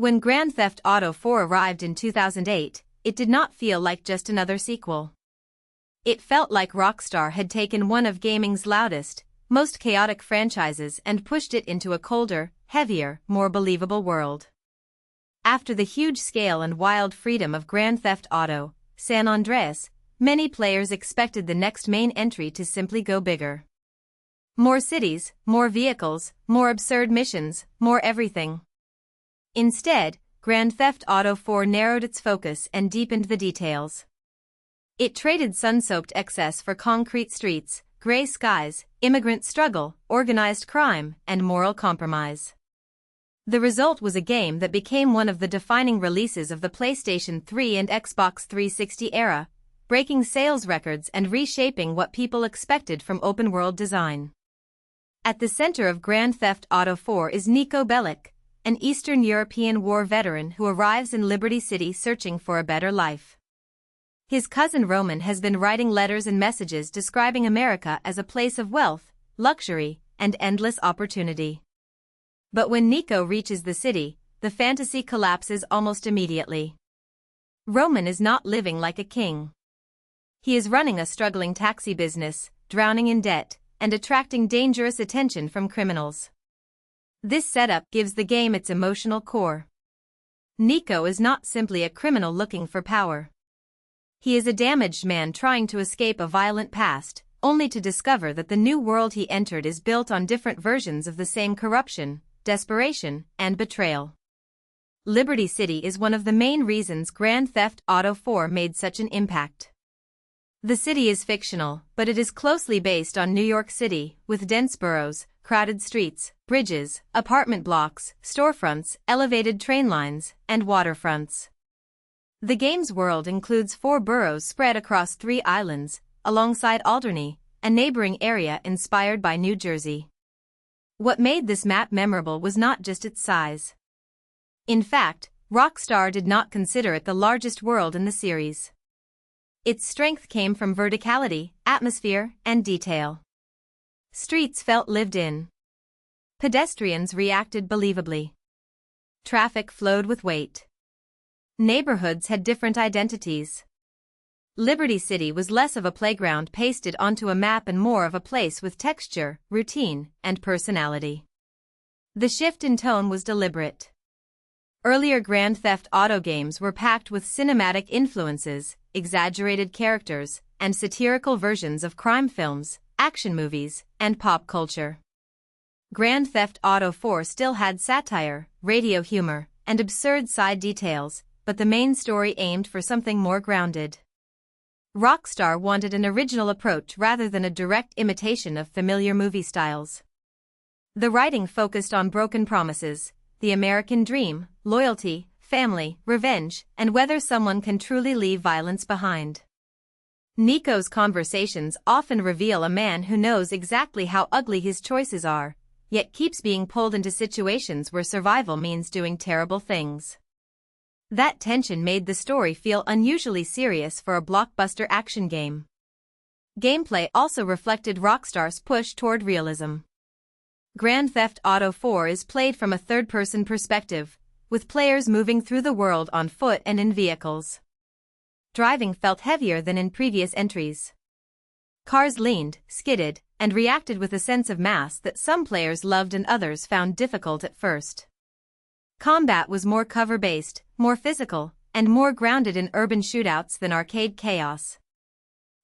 When Grand Theft Auto 4 arrived in 2008, it did not feel like just another sequel. It felt like Rockstar had taken one of gaming's loudest, most chaotic franchises and pushed it into a colder, heavier, more believable world. After the huge scale and wild freedom of Grand Theft Auto, San Andreas, many players expected the next main entry to simply go bigger. More cities, more vehicles, more absurd missions, more everything. Instead, Grand Theft Auto 4 narrowed its focus and deepened the details. It traded sun-soaked excess for concrete streets, gray skies, immigrant struggle, organized crime, and moral compromise. The result was a game that became one of the defining releases of the PlayStation 3 and Xbox 360 era, breaking sales records and reshaping what people expected from open-world design. At the center of Grand Theft Auto 4 is Niko Bellic, an Eastern European war veteran who arrives in Liberty City searching for a better life. His cousin Roman has been writing letters and messages describing America as a place of wealth, luxury, and endless opportunity. But when Niko reaches the city, the fantasy collapses almost immediately. Roman is not living like a king. He is running a struggling taxi business, drowning in debt, and attracting dangerous attention from criminals. This setup gives the game its emotional core. Niko is not simply a criminal looking for power. He is a damaged man trying to escape a violent past, only to discover that the new world he entered is built on different versions of the same corruption, desperation, and betrayal. Liberty City is one of the main reasons Grand Theft Auto 4 made such an impact. The city is fictional, but it is closely based on New York City, with dense boroughs, crowded streets, bridges, apartment blocks, storefronts, elevated train lines, and waterfronts. The game's world includes 4 boroughs spread across 3 islands, alongside Alderney, a neighboring area inspired by New Jersey. What made this map memorable was not just its size. In fact, Rockstar did not consider it the largest world in the series. Its strength came from verticality, atmosphere, and detail. Streets felt lived in. Pedestrians reacted believably. Traffic flowed with weight. Neighborhoods had different identities. Liberty City was less of a playground pasted onto a map and more of a place with texture, routine, and personality. The shift in tone was deliberate. Earlier Grand Theft Auto games were packed with cinematic influences, exaggerated characters, and satirical versions of crime films, action movies, and pop culture. Grand Theft Auto 4 still had satire, radio humor, and absurd side details, but the main story aimed for something more grounded. Rockstar wanted an original approach rather than a direct imitation of familiar movie styles. The writing focused on broken promises, the American dream, loyalty, family, revenge, and whether someone can truly leave violence behind. Niko's conversations often reveal a man who knows exactly how ugly his choices are, yet keeps being pulled into situations where survival means doing terrible things. That tension made the story feel unusually serious for a blockbuster action game. Gameplay also reflected Rockstar's push toward realism. Grand Theft Auto 4 is played from a third-person perspective, with players moving through the world on foot and in vehicles. Driving felt heavier than in previous entries. Cars leaned, skidded, and reacted with a sense of mass that some players loved and others found difficult at first. Combat was more cover-based, more physical, and more grounded in urban shootouts than arcade chaos.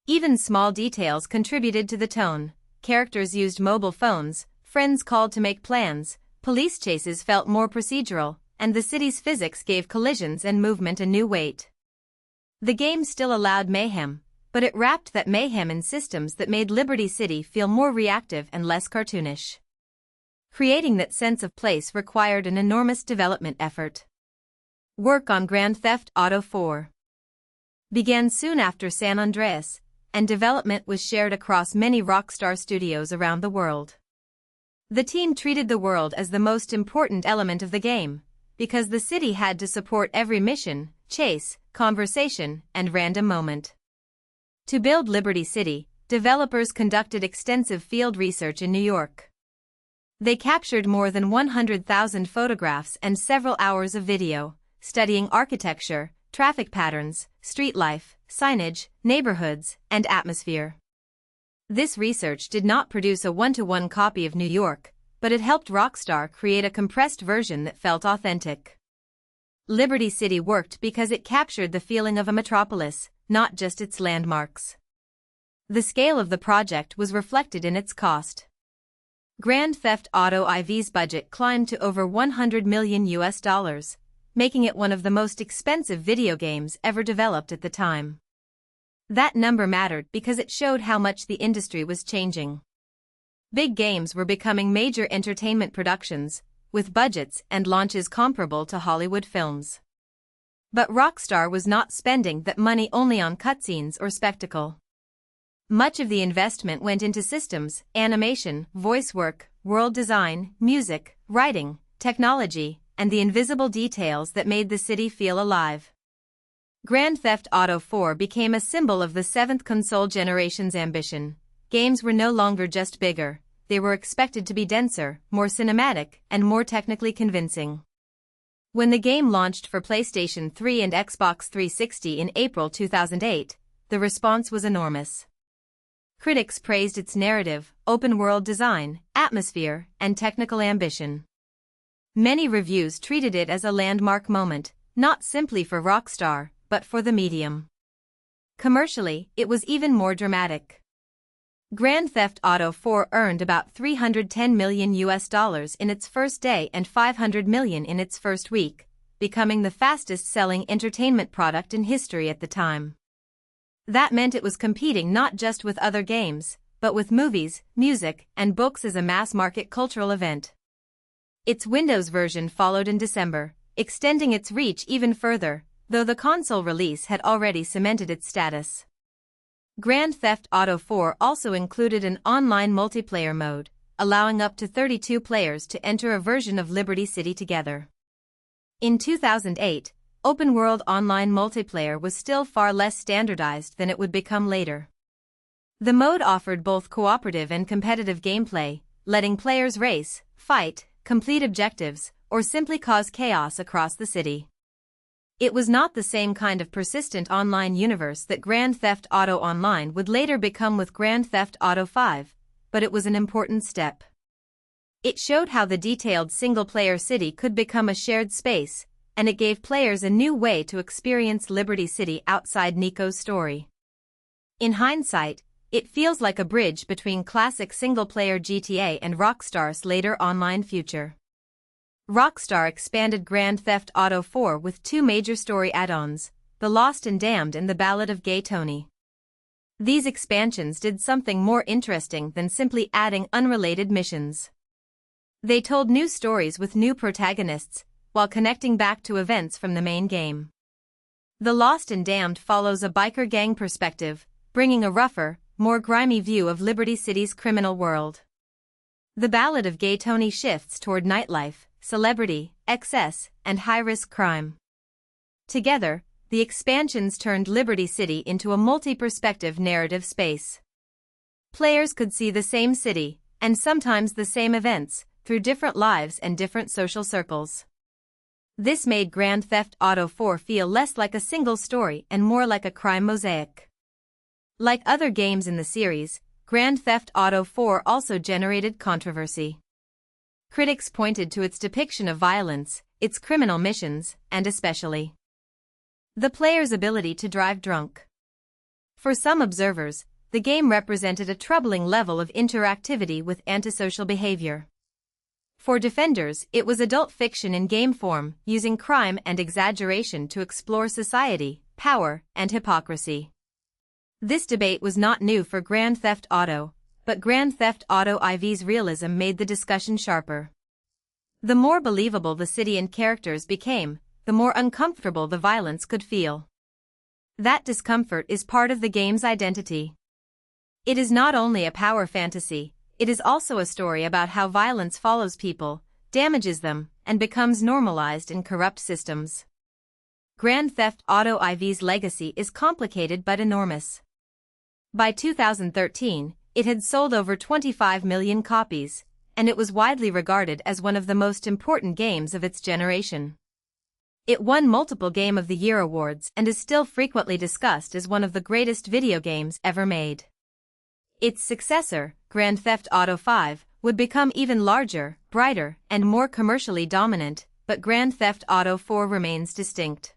Even small details contributed to the tone. Characters used mobile phones, friends called to make plans, police chases felt more procedural, and the city's physics gave collisions and movement a new weight. The game still allowed mayhem, but it wrapped that mayhem in systems that made Liberty City feel more reactive and less cartoonish. Creating that sense of place required an enormous development effort. Work on Grand Theft Auto 4 began soon after San Andreas, and development was shared across many Rockstar studios around the world. The team treated the world as the most important element of the game, because the city had to support every mission, chase, conversation, and random moment. To build Liberty City, developers conducted extensive field research in New York. They captured more than 100,000 photographs and several hours of video, studying architecture, traffic patterns, street life, signage, neighborhoods, and atmosphere. This research did not produce a one-to-one copy of New York, but it helped Rockstar create a compressed version that felt authentic. Liberty City worked because it captured the feeling of a metropolis, not just its landmarks. The scale of the project was reflected in its cost. Grand Theft Auto IV's budget climbed to over $100 million, making it one of the most expensive video games ever developed at the time. That number mattered because it showed how much the industry was changing. Big games were becoming major entertainment productions, with budgets and launches comparable to Hollywood films. But Rockstar was not spending that money only on cutscenes or spectacle. Much of the investment went into systems, animation, voice work, world design, music, writing, technology, and the invisible details that made the city feel alive. Grand Theft Auto 4 became a symbol of the seventh console generation's ambition. Games were no longer just bigger, they were expected to be denser, more cinematic, and more technically convincing. When the game launched for PlayStation 3 and Xbox 360 in April 2008, the response was enormous. Critics praised its narrative, open-world design, atmosphere, and technical ambition. Many reviews treated it as a landmark moment, not simply for Rockstar, but for the medium. Commercially, it was even more dramatic. Grand Theft Auto 4 earned about $310 million in its first day and $500 million in its first week, becoming the fastest-selling entertainment product in history at the time. That meant it was competing not just with other games, but with movies, music, and books as a mass-market cultural event. Its Windows version followed in December, extending its reach even further, though the console release had already cemented its status. Grand Theft Auto 4 also included an online multiplayer mode, allowing up to 32 players to enter a version of Liberty City together. In 2008, open-world online multiplayer was still far less standardized than it would become later. The mode offered both cooperative and competitive gameplay, letting players race, fight, complete objectives, or simply cause chaos across the city. It was not the same kind of persistent online universe that Grand Theft Auto Online would later become with Grand Theft Auto 5, but it was an important step. It showed how the detailed single-player city could become a shared space, and it gave players a new way to experience Liberty City outside Nico's story. In hindsight, it feels like a bridge between classic single-player GTA and Rockstar's later online future. Rockstar expanded Grand Theft Auto 4 with two major story add-ons, The Lost and Damned and The Ballad of Gay Tony. These expansions did something more interesting than simply adding unrelated missions. They told new stories with new protagonists, while connecting back to events from the main game. The Lost and Damned follows a biker gang perspective, bringing a rougher, more grimy view of Liberty City's criminal world. The Ballad of Gay Tony shifts toward nightlife, celebrity, excess, and high-risk crime. Together, the expansions turned Liberty City into a multi-perspective narrative space. Players could see the same city, and sometimes the same events, through different lives and different social circles. This made Grand Theft Auto 4 feel less like a single story and more like a crime mosaic. Like other games in the series, Grand Theft Auto 4 also generated controversy. Critics pointed to its depiction of violence, its criminal missions, and especially the player's ability to drive drunk. For some observers, the game represented a troubling level of interactivity with antisocial behavior. For defenders, it was adult fiction in game form, using crime and exaggeration to explore society, power, and hypocrisy. This debate was not new for Grand Theft Auto, but Grand Theft Auto IV's realism made the discussion sharper. The more believable the city and characters became, the more uncomfortable the violence could feel. That discomfort is part of the game's identity. It is not only a power fantasy, it is also a story about how violence follows people, damages them, and becomes normalized in corrupt systems. Grand Theft Auto IV's legacy is complicated but enormous. By 2013, it had sold over 25 million copies, and it was widely regarded as one of the most important games of its generation. It won multiple Game of the Year awards and is still frequently discussed as one of the greatest video games ever made. Its successor, Grand Theft Auto V, would become even larger, brighter, and more commercially dominant, but Grand Theft Auto IV remains distinct.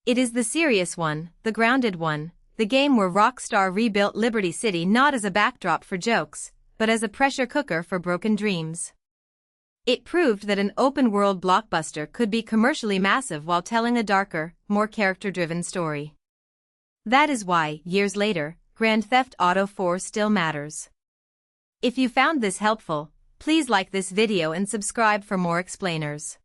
It is the serious one, the grounded one, the game where Rockstar rebuilt Liberty City not as a backdrop for jokes, but as a pressure cooker for broken dreams. It proved that an open-world blockbuster could be commercially massive while telling a darker, more character-driven story. That is why, years later, Grand Theft Auto 4 still matters. If you found this helpful, please like this video and subscribe for more explainers.